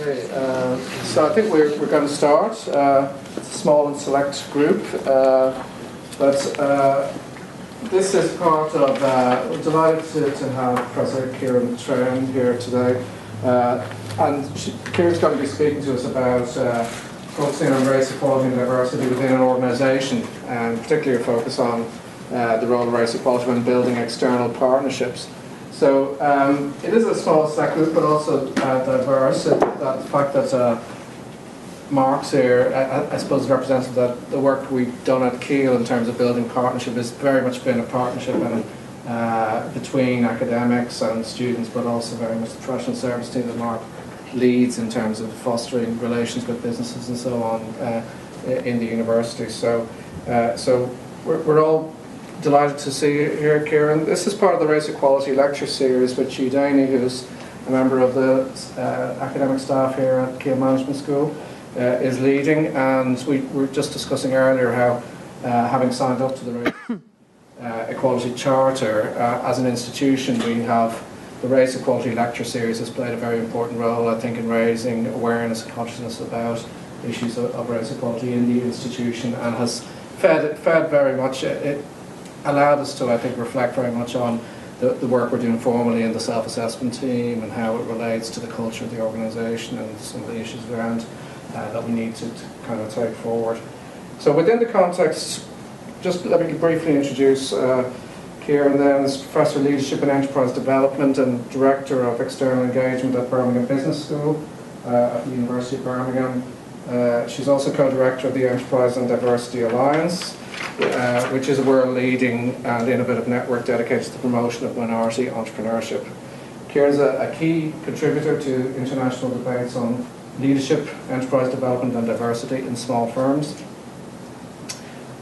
Okay, so I think we're going to start. It's a small and select group, but this is part of, we're delighted to have Professor Kiran Trehan here today. And Kieran's going to be speaking to us about focusing on race equality and diversity within an organisation, and particularly a focus on the role of race equality when building external partnerships. So it is a small select group, but also diverse. That fact that Mark's here, I suppose, represents that the work we've done at Keele in terms of building partnership has very much been a partnership between academics and students, but also very much the professional service team that Mark leads in terms of fostering relations with businesses and so on in the university. So we're all delighted to see you here, Kiran. This is part of the Race Equality Lecture Series with Hugh Daney, who's a member of the academic staff here at Keele Management School, is leading. And we were just discussing earlier how, having signed up to the Race Equality Charter, as an institution, we have the Race Equality Lecture Series has played a very important role, I think, in raising awareness and consciousness about issues of race equality in the institution, and has fed very much. It allowed us to, I think, reflect very much on the work we're doing formally in the self-assessment team and how it relates to the culture of the organisation and some of the issues around that we need to kind of take forward. So within the context, just let me briefly introduce Kiran then is Professor of Leadership and Enterprise Development and Director of External Engagement at Birmingham Business School at the University of Birmingham. She's also co-director of the Enterprise and Diversity Alliance, which is a world-leading and innovative network dedicated to the promotion of minority entrepreneurship. Kiran is a key contributor to international debates on leadership, enterprise development and diversity in small firms.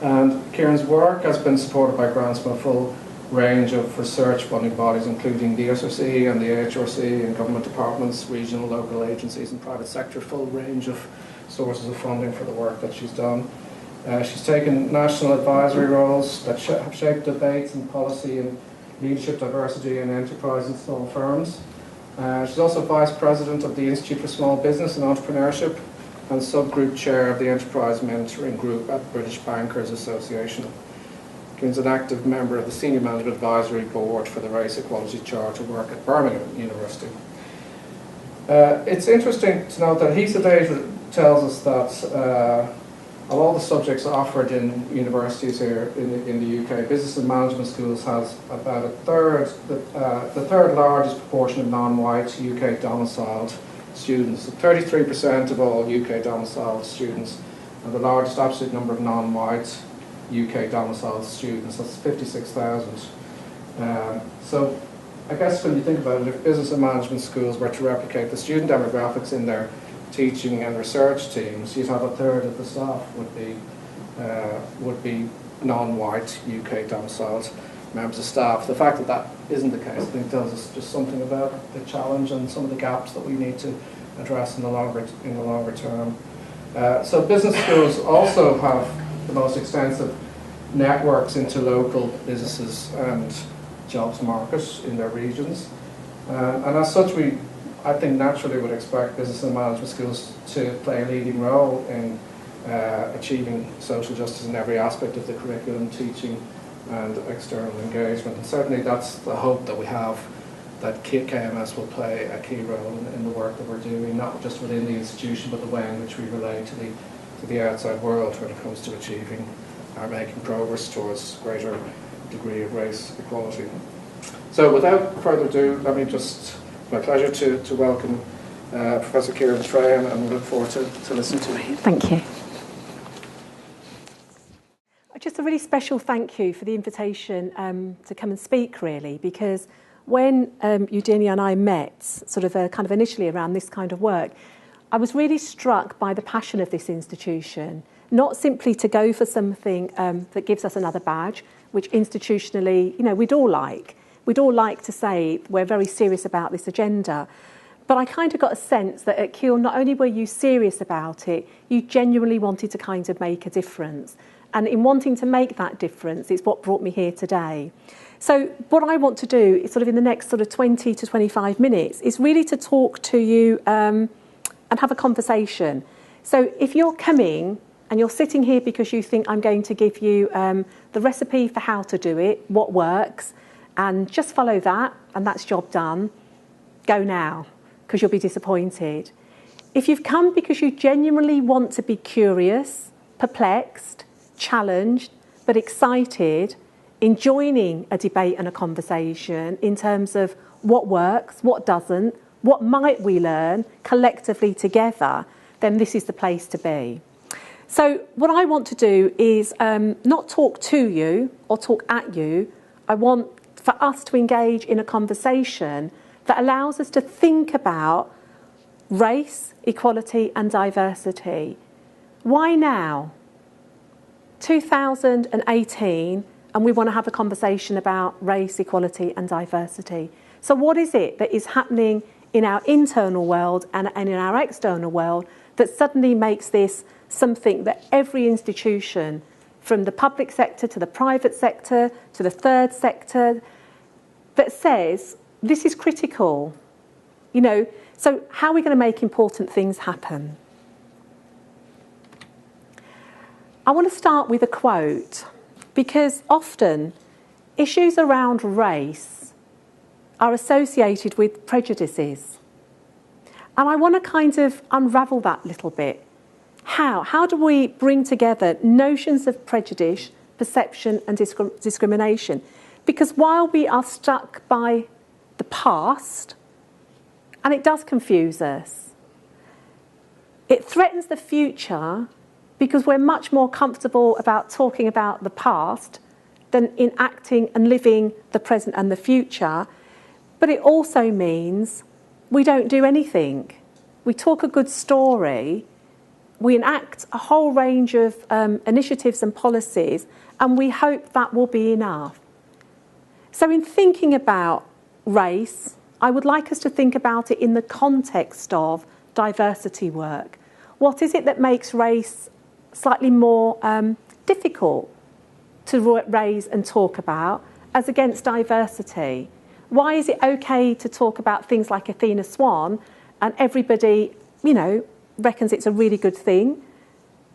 And Kiran's work has been supported by grants from a full range of research funding bodies, including the SRC and the HRC and government departments, regional, local agencies and private sector, full range of sources of funding for the work that she's done. She's taken national advisory roles that have shaped debates and policy in leadership, diversity and enterprise in small firms. She's also Vice President of the Institute for Small Business and Entrepreneurship and Subgroup Chair of the Enterprise Mentoring Group at British Bankers Association. Kiran's an active member of the Senior Management Advisory Board for the Race Equality Charter work at Birmingham University. It's interesting to note that HESA data tells us that of all the subjects offered in universities here in the UK, business and management schools has about a third, the third largest proportion of non-white UK domiciled students. 33% of all UK domiciled students, and the largest absolute number of non-white UK domiciled students, that's 56,000. So I guess when you think about it, if business and management schools were to replicate the student demographics in their teaching and research teams, you'd have a third of the staff would be non-white UK domiciled members of staff. The fact that that isn't the case, I think, tells us just something about the challenge and some of the gaps that we need to address in the longer term. So business schools also have the most extensive networks into local businesses and jobs markets in their regions, and as such we, I think, naturally would expect business and management schools to play a leading role in achieving social justice in every aspect of the curriculum, teaching and external engagement. And certainly that's the hope that we have, that KMS will play a key role in the work that we're doing, not just within the institution, but the way in which we relate to the outside world when it comes to achieving or making progress towards greater degree of race equality. So without further ado, let me just, it's my pleasure to welcome Professor Kiran Trehan, and we look forward to listening to him. Thank you. Just a really special thank you for the invitation to come and speak, really, because when Eugenia and I met, sort of kind of initially around this kind of work, I was really struck by the passion of this institution, not simply to go for something that gives us another badge, which institutionally, you know, we'd all like. We'd all like to say we're very serious about this agenda. But I kind of got a sense that at Keele, not only were you serious about it, you genuinely wanted to kind of make a difference. And in wanting to make that difference, it's what brought me here today. So what I want to do is sort of in the next sort of 20 to 25 minutes is really to talk to you and have a conversation. So if you're coming and you're sitting here because you think I'm going to give you the recipe for how to do it, what works, and just follow that, and that's job done, go now, because you'll be disappointed. If you've come because you genuinely want to be curious, perplexed, challenged, but excited in joining a debate and a conversation in terms of what works, what doesn't, what might we learn collectively together, then this is the place to be. So what I want to do is not talk to you or talk at you. I want for us to engage in a conversation that allows us to think about race, equality and diversity. Why now? 2018, and we want to have a conversation about race, equality and diversity. So what is it that is happening in our internal world and in our external world that suddenly makes this something that every institution, from the public sector to the private sector to the third sector, that says this is critical? You know, so how are we going to make important things happen? I want to start with a quote, because often issues around race are associated with prejudices. And I want to kind of unravel that a little bit. How do we bring together notions of prejudice, perception and discrimination? Because while we are stuck by the past, and it does confuse us, it threatens the future because we're much more comfortable about talking about the past than enacting and living the present and the future. But it also means we don't do anything. We talk a good story, we enact a whole range of initiatives and policies, and we hope that will be enough. So in thinking about race, I would like us to think about it in the context of diversity work. What is it that makes race slightly more difficult to raise and talk about as against diversity? Why is it okay to talk about things like Athena Swan and everybody, you know, reckons it's a really good thing?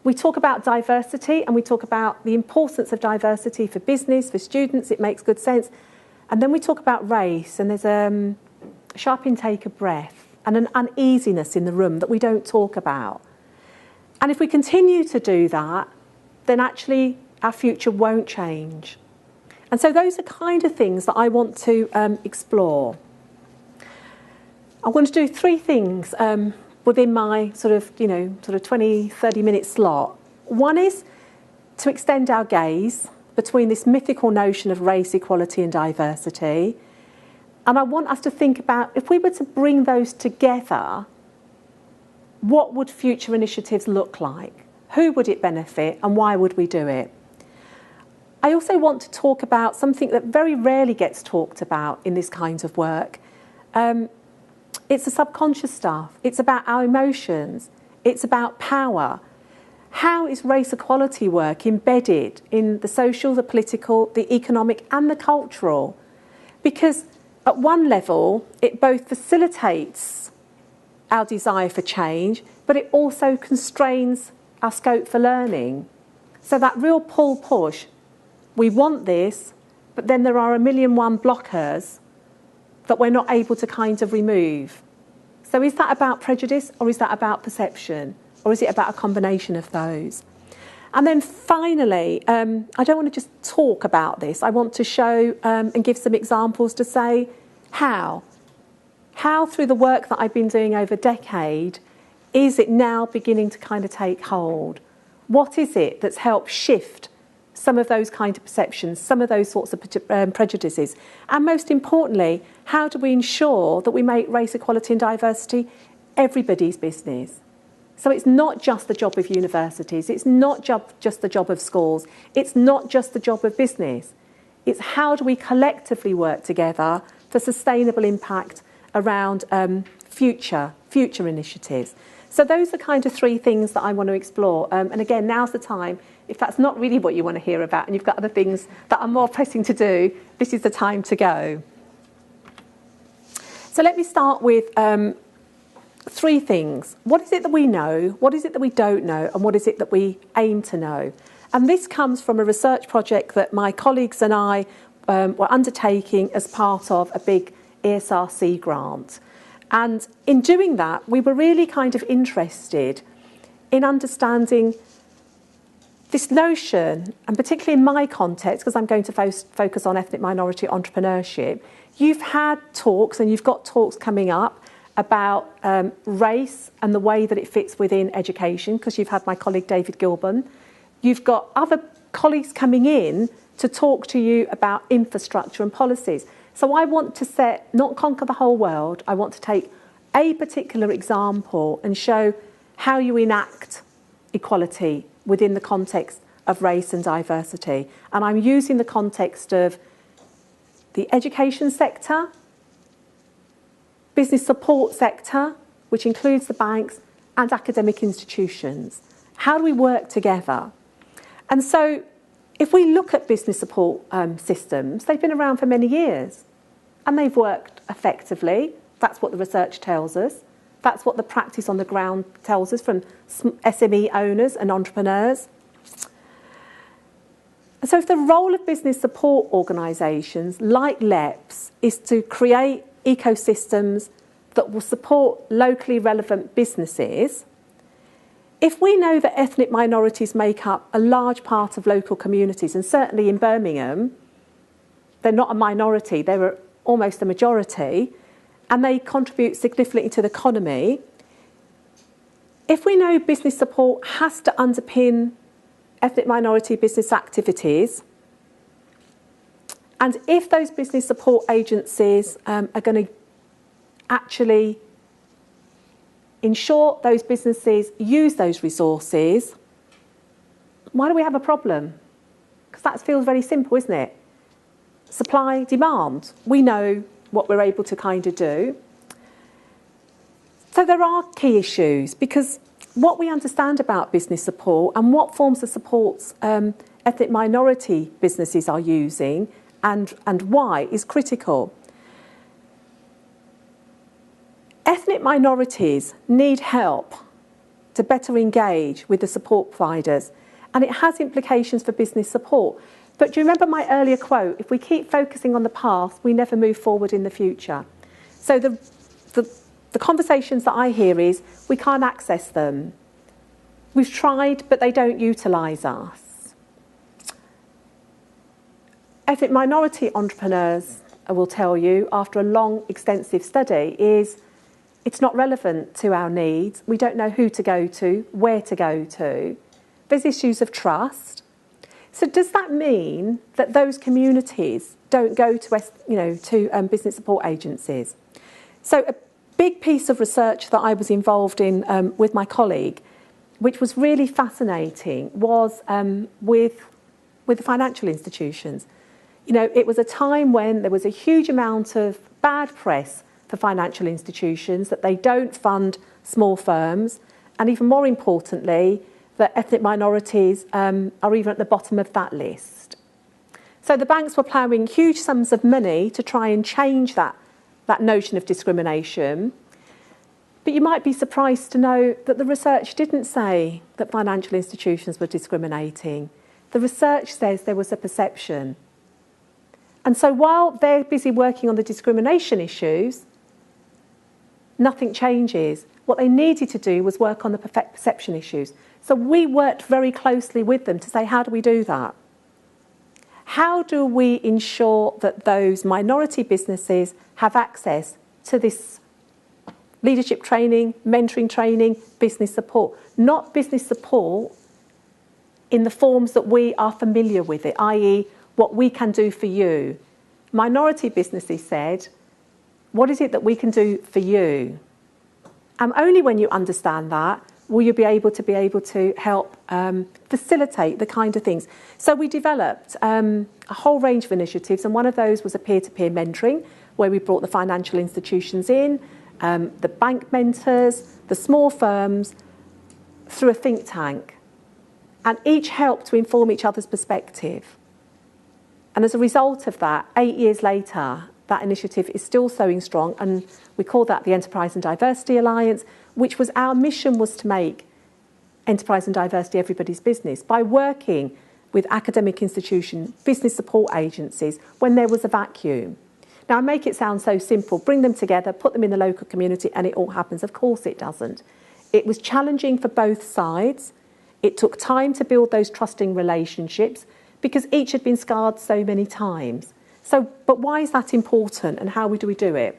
We talk about diversity and we talk about the importance of diversity for business, for students, it makes good sense. And then we talk about race and there's a sharp intake of breath and an uneasiness in the room that we don't talk about. And if we continue to do that, then actually our future won't change. And so those are kind of things that I want to explore. I want to do three things within my sort of 20, 30 minute slot. One is to extend our gaze between this mythical notion of race, equality and diversity. And I want us to think about, if we were to bring those together, what would future initiatives look like? Who would it benefit and why would we do it? I also want to talk about something that very rarely gets talked about in this kind of work. It's the subconscious stuff. It's about our emotions. It's about power. How is race equality work embedded in the social, the political, the economic and the cultural? Because at one level, it both facilitates our desire for change, but it also constrains our scope for learning. So that real pull-push, we want this, but then there are 1,000,001 blockers that we're not able to kind of remove. So is that about prejudice or is that about perception? Or is it about a combination of those? And then finally, I don't want to just talk about this. I want to show and give some examples to say how. How through the work that I've been doing over a decade, is it now beginning to kind of take hold? What is it that's helped shift some of those kind of perceptions, some of those sorts of prejudices? And most importantly, how do we ensure that we make race, equality and diversity everybody's business? So it's not just the job of universities, it's not just the job of schools, it's not just the job of business. It's how do we collectively work together for sustainable impact around future initiatives. So those are kind of three things that I want to explore. And again, now's the time. If that's not really what you want to hear about and you've got other things that are more pressing to do, this is the time to go. So let me start with three things. What is it that we know? What is it that we don't know? And what is it that we aim to know? And this comes from a research project that my colleagues and I were undertaking as part of a big ESRC grant. And in doing that, we were really kind of interested in understanding this notion, and particularly in my context, because I'm going to focus on ethnic minority entrepreneurship, you've had talks, and you've got talks coming up about race and the way that it fits within education, because you've had my colleague David Gilburn. You've got other colleagues coming in to talk to you about infrastructure and policies. So I want to not conquer the whole world. I want to take a particular example and show how you enact equality within the context of race and diversity. And I'm using the context of the education sector, business support sector, which includes the banks, and academic institutions. How do we work together? And so if we look at business support systems, they've been around for many years and they've worked effectively. That's what the research tells us. That's what the practice on the ground tells us from SME owners and entrepreneurs. And so if the role of business support organisations like LEPs is to create ecosystems that will support locally relevant businesses, if we know that ethnic minorities make up a large part of local communities, and certainly in Birmingham, they're not a minority, they're almost a majority, and they contribute significantly to the economy, if we know business support has to underpin ethnic minority business activities, and if those business support agencies are going to actually ensure those businesses use those resources, why do we have a problem? Because that feels very simple, isn't it? Supply, demand. We know what we're able to kind of do. So there are key issues, because what we understand about business support and what forms of supports ethnic minority businesses are using and why is critical. Ethnic minorities need help to better engage with the support providers, and it has implications for business support. But do you remember my earlier quote? If we keep focusing on the past, we never move forward in the future. So the conversations that I hear is, we can't access them. We've tried, but they don't utilise us. Ethnic minority entrepreneurs, I will tell you, after a long, extensive study, is it's not relevant to our needs. We don't know who to go to, where to go to. There's issues of trust. So does that mean that those communities don't go to business support agencies? So a big piece of research that I was involved in with my colleague, which was really fascinating, was with the financial institutions. You know, it was a time when there was a huge amount of bad press for financial institutions, that they don't fund small firms, and even more importantly, that ethnic minorities are even at the bottom of that list. So the banks were ploughing huge sums of money to try and change that notion of discrimination. But you might be surprised to know that the research didn't say that financial institutions were discriminating. The research says there was a perception. And so while they're busy working on the discrimination issues, nothing changes. What they needed to do was work on the perception issues. So we worked very closely with them to say, how do we do that? How do we ensure that those minority businesses have access to this leadership training, mentoring training, business support? Not business support in the forms that we are familiar with it, i.e. what we can do for you. Minority businesses said, what is it that we can do for you? And only when you understand that will you be able to help facilitate the kind of things. So we developed a whole range of initiatives, and one of those was a peer-to-peer mentoring, where we brought the financial institutions in, the bank mentors, the small firms, through a think tank. And each helped to inform each other's perspective. And as a result of that, 8 years later, that initiative is still sowing strong, and we call that the Enterprise and Diversity Alliance, which was our mission, was to make enterprise and diversity everybody's business by working with academic institutions, business support agencies, when there was a vacuum. Now, I make it sound so simple. Bring them together, put them in the local community, and it all happens. Of course it doesn't. It was challenging for both sides. It took time to build those trusting relationships because each had been scarred so many times. But why is that important, and how do we do it?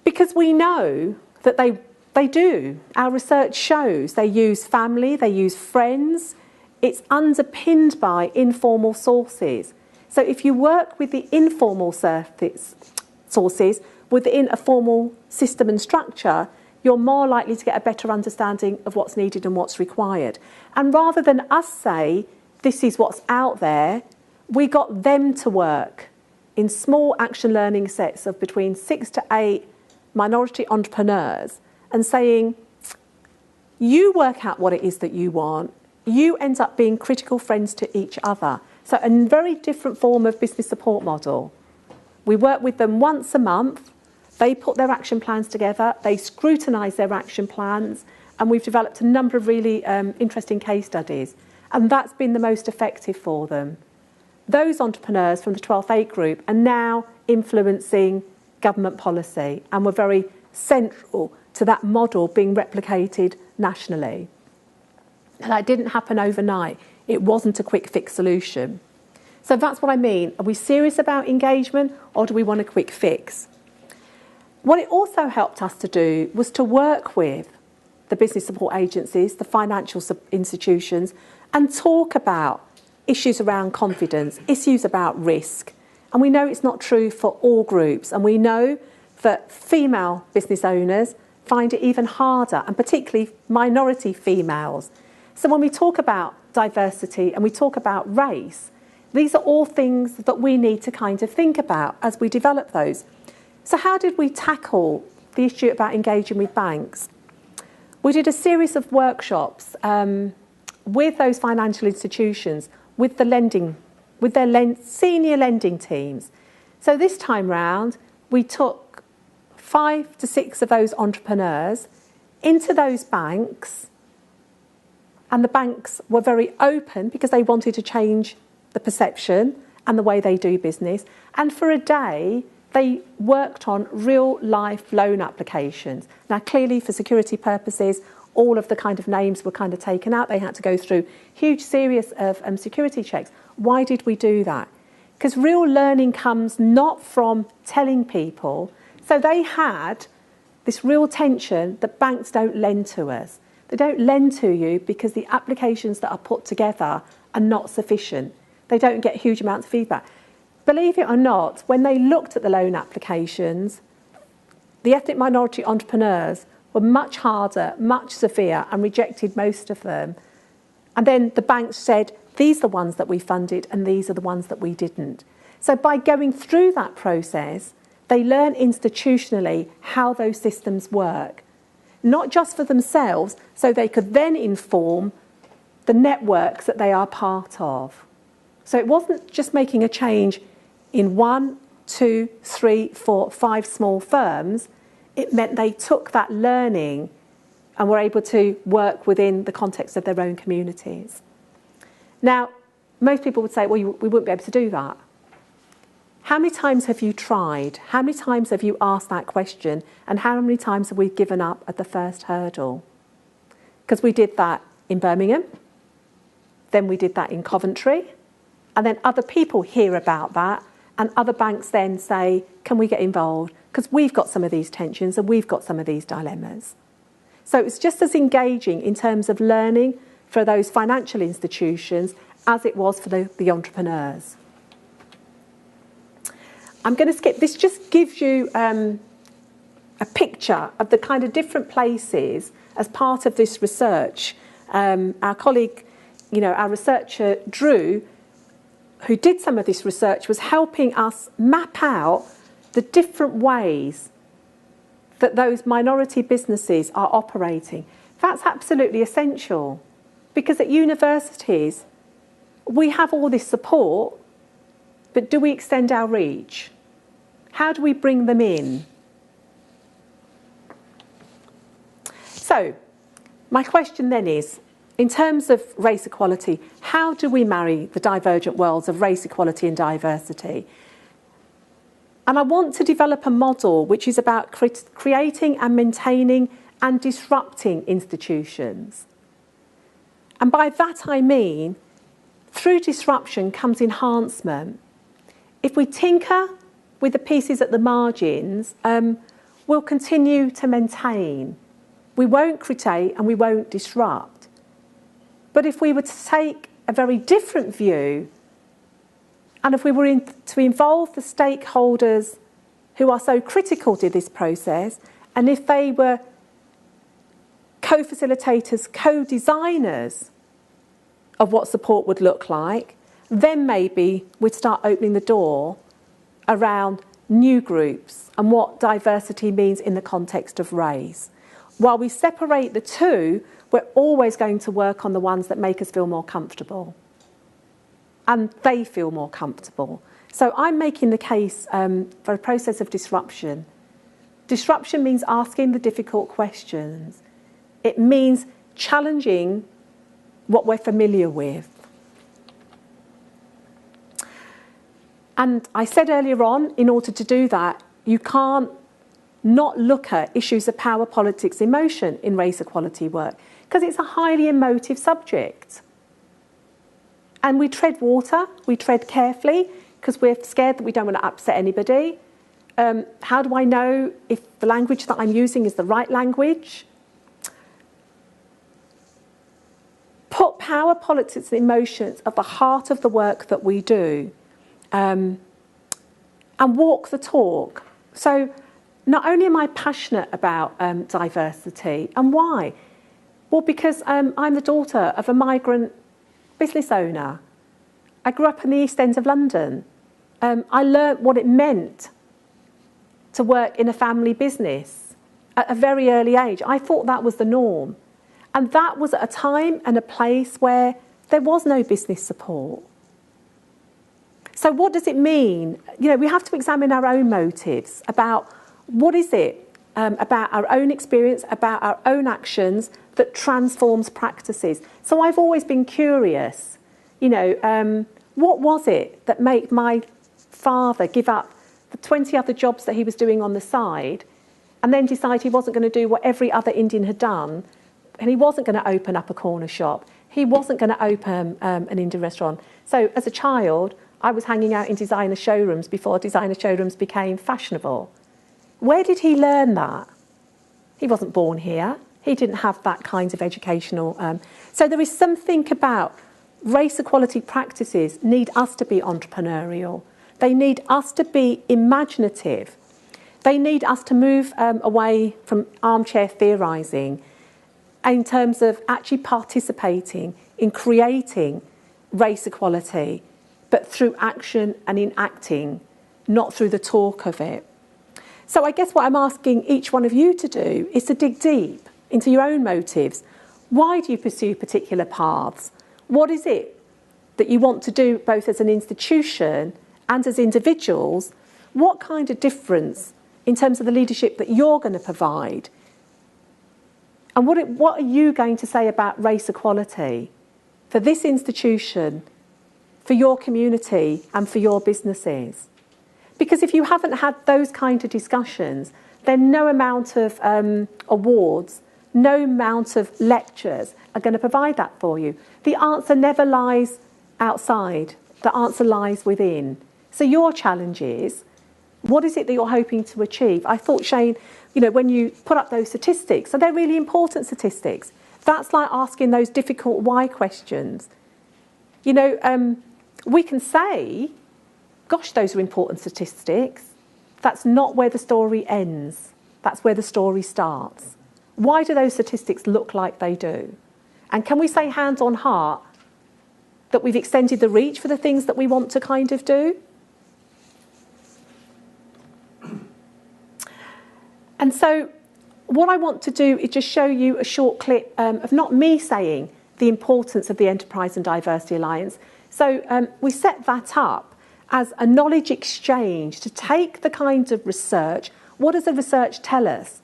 Because we know that they do. Our research shows they use family, they use friends. It's underpinned by informal sources. So if you work with the informal sources within a formal system and structure, you're more likely to get a better understanding of what's needed and what's required. And rather than us say, this is what's out there, we got them to work in small action learning sets of between 6 to 8 minority entrepreneurs and saying, you work out what it is that you want, you end up being critical friends to each other. So a very different form of business support model. We work with them once a month, they put their action plans together, they scrutinise their action plans, and we've developed a number of really interesting case studies. And that's been the most effective for them. Those entrepreneurs from the 12th Aid group are now influencing government policy and were very central to that model being replicated nationally. And that didn't happen overnight. It wasn't a quick fix solution. So that's what I mean. Are we serious about engagement, or do we want a quick fix? What it also helped us to do was to work with the business support agencies, the financial institutions, and talk about issues around confidence, issues about risk. And we know it's not true for all groups. And we know that female business owners find it even harder, and particularly minority females. So when we talk about diversity and we talk about race, these are all things that we need to kind of think about as we develop those. So how did we tackle the issue about engaging with banks? We did a series of workshops with those financial institutions, with their senior lending teams. So this time round, we took 5 to 6 of those entrepreneurs into those banks, and the banks were very open because they wanted to change the perception and the way they do business. And for a day, they worked on real life loan applications. Now, clearly for security purposes, all of the kind of names were kind of taken out. They had to go through huge series of security checks. Why did we do that? Because real learning comes not from telling people. So they had this real tension that banks don't lend to us. They don't lend to you because the applications that are put together are not sufficient. They don't get huge amounts of feedback. Believe it or not, when they looked at the loan applications, the ethnic minority entrepreneurs were much harder, much severe, and rejected most of them. And then the banks said, these are the ones that we funded and these are the ones that we didn't. So by going through that process, they learn institutionally how those systems work, not just for themselves, so they could then inform the networks that they are part of. So it wasn't just making a change in 1, 2, 3, 4, 5 small firms. It meant they took that learning and were able to work within the context of their own communities. Now, most people would say, well, we wouldn't be able to do that. How many times have you tried? How many times have you asked that question? And how many times have we given up at the first hurdle? Because we did that in Birmingham, then we did that in Coventry, and then other people hear about that, and other banks then say, can we get involved? Because we've got some of these tensions and we've got some of these dilemmas. So it's just as engaging in terms of learning for those financial institutions as it was for the entrepreneurs. I'm going to skip. This just gives you a picture of the kind of different places as part of this research. Our colleague, our researcher Drew, who did some of this research, was helping us map out the different ways that those minority businesses are operating. That's absolutely essential, because at universities we have all this support, but do we extend our reach? How do we bring them in? So, my question then is, in terms of race equality, how do we marry the divergent worlds of race equality and diversity? And I want to develop a model which is about creating and maintaining and disrupting institutions. And by that I mean, through disruption comes enhancement. If we tinker with the pieces at the margins, we'll continue to maintain. We won't critique and we won't disrupt. But if we were to take a very different view, and if we were to involve the stakeholders who are so critical to this process, and if they were co-facilitators, co-designers of what support would look like, then maybe we'd start opening the door around new groups and what diversity means in the context of race. While we separate the two, we're always going to work on the ones that make us feel more comfortable. And they feel more comfortable. So I'm making the case for a process of disruption. Disruption means asking the difficult questions. It means challenging what we're familiar with. And I said earlier on, in order to do that, you can't not look at issues of power, politics, emotion in race equality work, because it's a highly emotive subject. And we tread water, we tread carefully, because we're scared that we don't want to upset anybody. How do I know if the language that I'm using is the right language? Put power, politics and emotions at the heart of the work that we do, and walk the talk. So not only am I passionate about diversity, and why? Well, because I'm the daughter of a migrant business owner. I grew up in the East End of London. I learnt what it meant to work in a family business at a very early age. I thought that was the norm. And that was at a time and a place where there was no business support. So what does it mean? You know, we have to examine our own motives about what is it about our own experience, about our own actions that transforms practices. So I've always been curious, you know, what was it that made my father give up the 20 other jobs that he was doing on the side and then decide he wasn't going to do what every other Indian had done, and he wasn't going to open up a corner shop. He wasn't going to open an Indian restaurant. So as a child, I was hanging out in designer showrooms before designer showrooms became fashionable. Where did he learn that? He wasn't born here. He didn't have that kind of educational... So there is something about race equality practices need us to be entrepreneurial. They need us to be imaginative. They need us to move away from armchair theorising in terms of actually participating in creating race equality, but through action and enacting, not through the talk of it. So I guess what I'm asking each one of you to do is to dig deep into your own motives. Why do you pursue particular paths? What is it that you want to do both as an institution and as individuals? What kind of difference in terms of the leadership that you're going to provide? And what are you going to say about race equality for this institution, for your community and for your businesses? Because if you haven't had those kind of discussions, then no amount of awards, no amount of lectures are going to provide that for you. The answer never lies outside. The answer lies within. So your challenge is, what is it that you're hoping to achieve? I thought, Shane, you know, when you put up those statistics, so they're really important statistics. That's like asking those difficult why questions. You know, we can say, gosh, those are important statistics. That's not where the story ends. That's where the story starts. Why do those statistics look like they do? And can we say hand on heart that we've extended the reach for the things that we want to kind of do? And so what I want to do is just show you a short clip of not me saying the importance of the Enterprise and Diversity Alliance. So we set that up as a knowledge exchange to take the kinds of research. What does the research tell us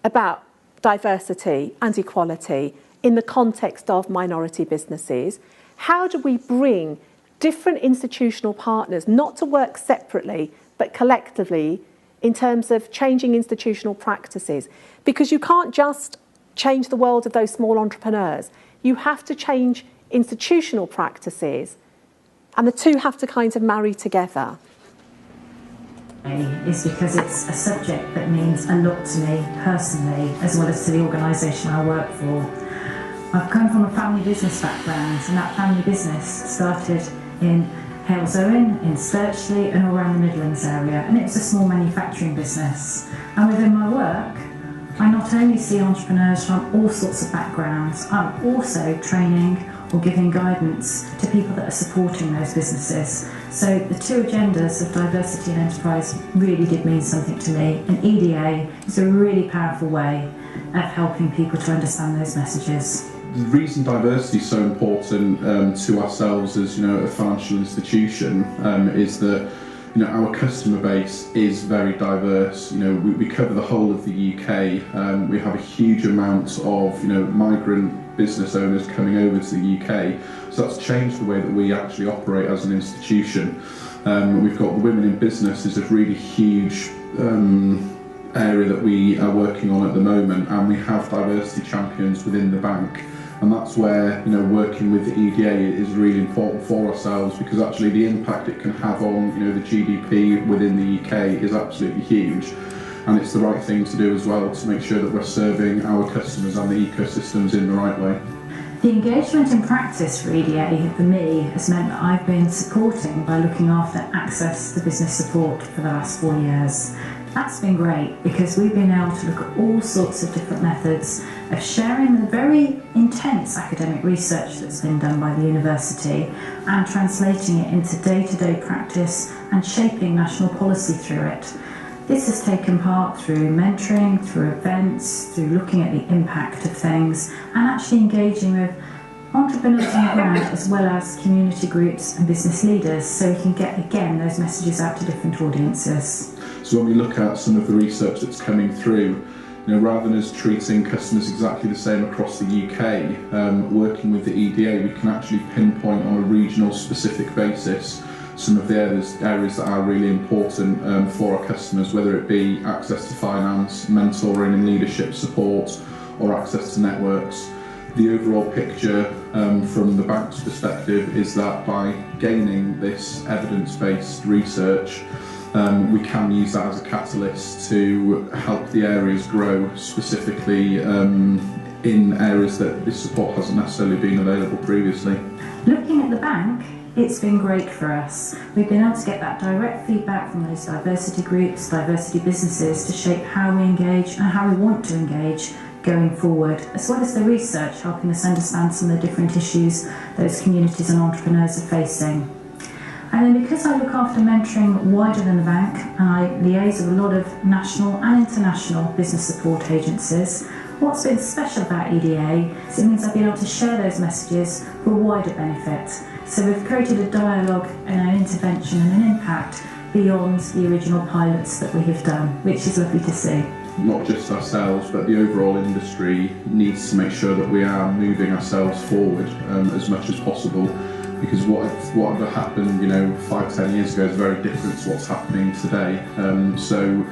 about diversity and equality in the context of minority businesses? How do we bring different institutional partners not to work separately but collectively in terms of changing institutional practices? Because you can't just change the world of those small entrepreneurs. You have to change institutional practices, and the two have to kind of marry together. Is because it's a subject that means a lot to me personally, as well as to the organisation I work for. I've come from a family business background, and that family business started in Halesowen, in Sturchley, and all around the Midlands area, and it was a small manufacturing business. And within my work, I not only see entrepreneurs from all sorts of backgrounds, I'm also training or giving guidance to people that are supporting those businesses. So the two agendas of diversity and enterprise really did mean something to me, and EDA is a really powerful way of helping people to understand those messages. The reason diversity is so important to ourselves as a financial institution is that our customer base is very diverse. We cover the whole of the UK. We have a huge amount of migrant business owners coming over to the UK. So that's changed the way that we actually operate as an institution. We've got the Women in Business is a really huge area that we are working on at the moment, and we have diversity champions within the bank. And that's where working with the EDA is really important for ourselves, because actually the impact it can have on the GDP within the UK is absolutely huge, and it's the right thing to do as well to make sure that we're serving our customers and the ecosystems in the right way. The engagement in practice for EDA for me has meant that I've been supporting by looking after access to business support for the last 4 years. That's been great because we've been able to look at all sorts of different methods of sharing the very intense academic research that's been done by the university and translating it into day-to-day practice and shaping national policy through it. This has taken part through mentoring, through events, through looking at the impact of things and actually engaging with entrepreneurs on the ground as well as community groups and business leaders, so we can get again those messages out to different audiences. So when we look at some of the research that's coming through, rather than us treating customers exactly the same across the UK, working with the EDA, we can actually pinpoint on a regional specific basis some of the areas that are really important for our customers, whether it be access to finance, mentoring and leadership support, or access to networks. The overall picture from the bank's perspective is that by gaining this evidence-based research, we can use that as a catalyst to help the areas grow, specifically in areas that this support hasn't necessarily been available previously. Looking at the bank, it's been great for us. We've been able to get that direct feedback from those diversity groups, diversity businesses, to shape how we engage and how we want to engage going forward, as well as the research helping us understand some of the different issues those communities and entrepreneurs are facing. And then because I look after mentoring wider than the bank, and I liaise with a lot of national and international business support agencies, what's been special about EDA is it means I've been able to share those messages for a wider benefit. So we've created a dialogue and an intervention and an impact beyond the original pilots that we have done, which is lovely to see. Not just ourselves, but the overall industry needs to make sure that we are moving ourselves forward as much as possible, because what had happened 5-10 years ago is very different to what's happening today. So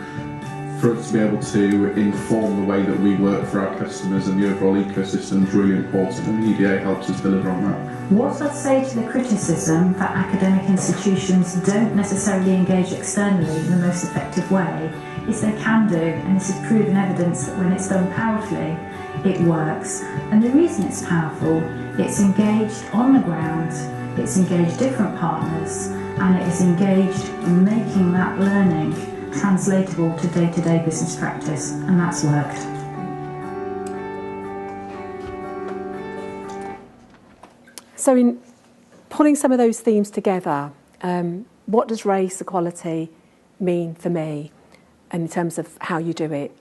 for us to be able to inform the way that we work for our customers and the overall ecosystem is really important, and the EDA helps us deliver on that. What I'd say to the criticism that academic institutions don't necessarily engage externally in the most effective way is they can do, and this is proven evidence that when it's done powerfully, it works. And the reason it's powerful, it's engaged on the ground, it's engaged different partners, and it is engaged in making that learning translatable to day-to-day business practice, and that's worked. So in pulling some of those themes together, what does race equality mean for me, and in terms of how you do it?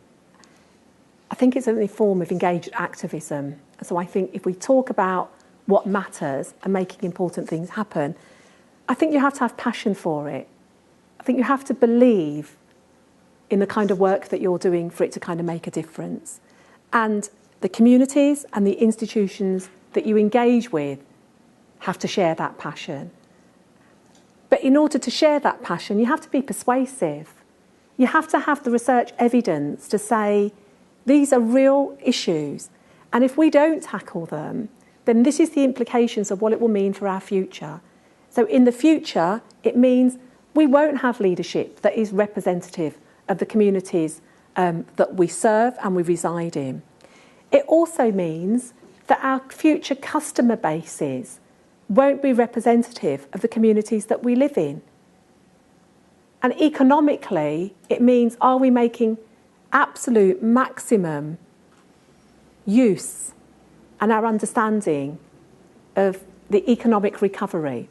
I think it's a form of engaged activism. So I think if we talk about what matters and making important things happen, I think you have to have passion for it. I think you have to believe in the kind of work that you're doing for it to kind of make a difference. And the communities and the institutions that you engage with have to share that passion. But in order to share that passion, you have to be persuasive. You have to have the research evidence to say, these are real issues. And if we don't tackle them, then this is the implications of what it will mean for our future. So in the future, it means we won't have leadership that is representative of the communities that we serve and we reside in. It also means that our future customer bases won't be representative of the communities that we live in. And economically, it means, are we making absolute maximum use and our understanding of the economic recovery?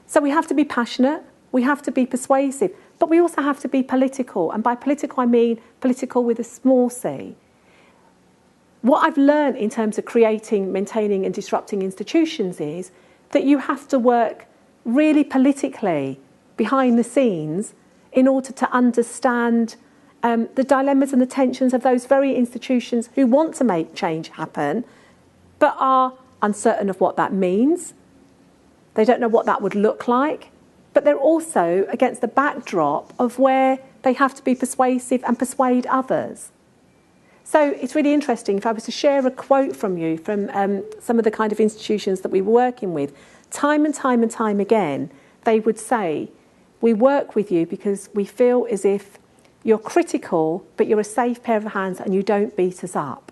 So we have to be passionate, we have to be persuasive, but we also have to be political. And by political, I mean political with a small c. What I've learned in terms of creating, maintaining and disrupting institutions is that you have to work really politically behind the scenes in order to understand the dilemmas and the tensions of those very institutions who want to make change happen, but are uncertain of what that means. They don't know what that would look like, but they're also against the backdrop of where they have to be persuasive and persuade others. So it's really interesting, if I was to share a quote from you from some of the kind of institutions that we were working with, time and time and time again, they would say, we work with you because we feel as if you're critical, but you're a safe pair of hands and you don't beat us up.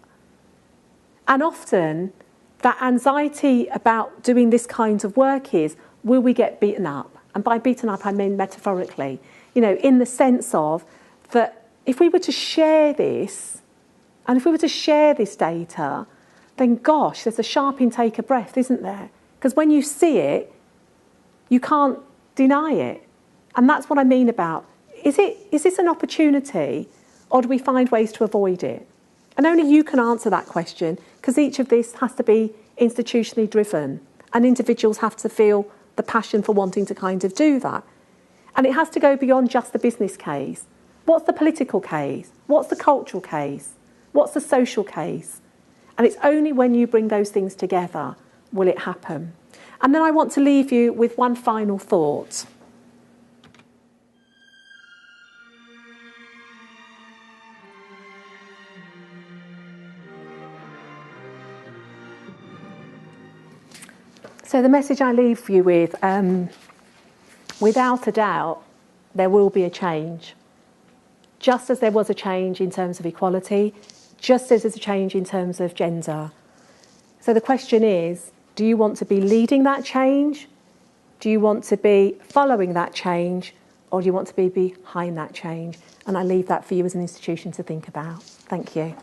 And often, that anxiety about doing this kind of work is, will we get beaten up? And by beaten up, I mean metaphorically, you know, in the sense of that if we were to share this, and if we were to share this data, then gosh, there's a sharp intake of breath, isn't there? Because when you see it, you can't deny it. And that's what I mean about, is this an opportunity, or do we find ways to avoid it? And only you can answer that question, because each of this has to be institutionally driven, and individuals have to feel the passion for wanting to kind of do that. And it has to go beyond just the business case. What's the political case? What's the cultural case? What's the social case? And it's only when you bring those things together will it happen. And then I want to leave you with one final thought. So the message I leave you with, without a doubt, there will be a change. Just as there was a change in terms of equality, just as there's a change in terms of gender. So the question is, do you want to be leading that change? Do you want to be following that change? Or do you want to be behind that change? And I leave that for you as an institution to think about. Thank you.